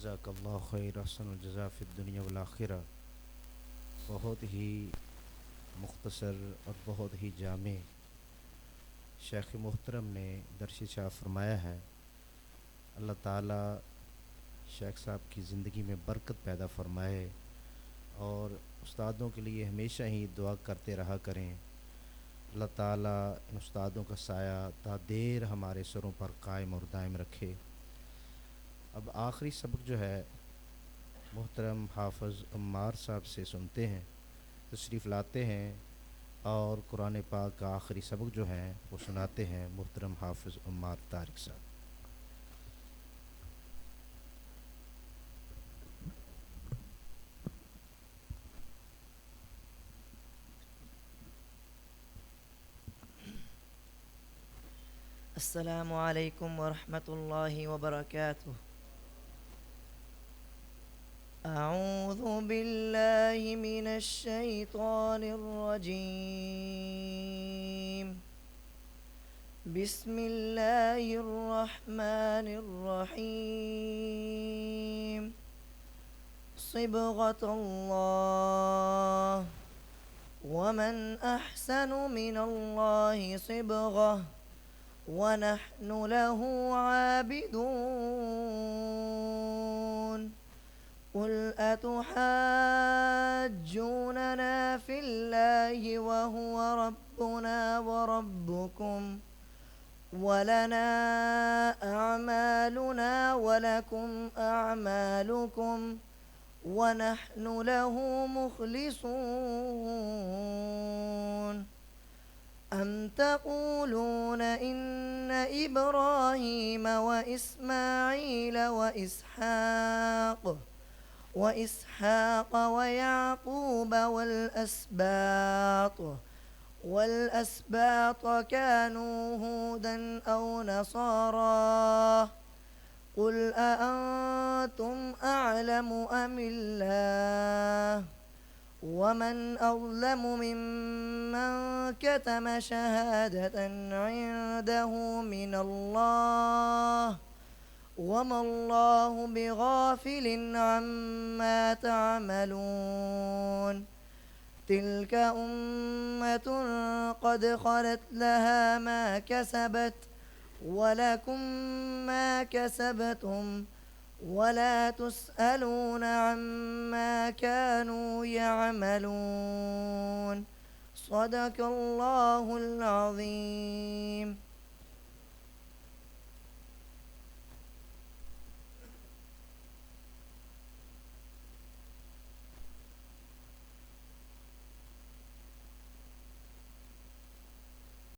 جزاک اللہ خیر احسن الجزا فی الدنیا والآخرہ. بہت ہی مختصر اور بہت ہی جامع شیخ محترم نے درس شاہ فرمایا ہے. اللہ تعالیٰ شیخ صاحب کی زندگی میں برکت پیدا فرمائے اور استادوں کے لیے ہمیشہ ہی دعا کرتے رہا کریں. اللہ تعالیٰ ان استادوں کا سایہ تا دیر ہمارے سروں پر قائم اور دائم رکھے. اب آخری سبق جو ہے محترم حافظ عمار صاحب سے سنتے ہیں. تشریف لاتے ہیں اور قرآن پاک کا آخری سبق جو ہے وہ سناتے ہیں محترم حافظ عمار طارق صاحب. السلام علیکم ورحمۃ اللہ وبرکاتہ. اعوذ باللہ من الشیطان الرجیم. بسم اللہ الرحمن الرحیم. صبغۃ اللہ ومن احسن من اللہ صبغہ ونحن له عابدون. قل أتحاجوننا في الله وهو ربنا وربكم ولنا أعمالنا ولكم أعمالكم ونحن له مخلصون. أم تقولون إن إبراهيم وإسماعيل وإسحاق ويعقوب والأسباط كانوا هودا أو نصارى. قل أأنتم أعلم أم الله ومن أظلم ممن كتم شهادة عنده من الله وما الله بغافل عما تعملون. تلك أمة قد خلت لها ما كسبت ولكم ما كسبتم ولا تسألون عما كانوا يعملون. صدق الله العظيم.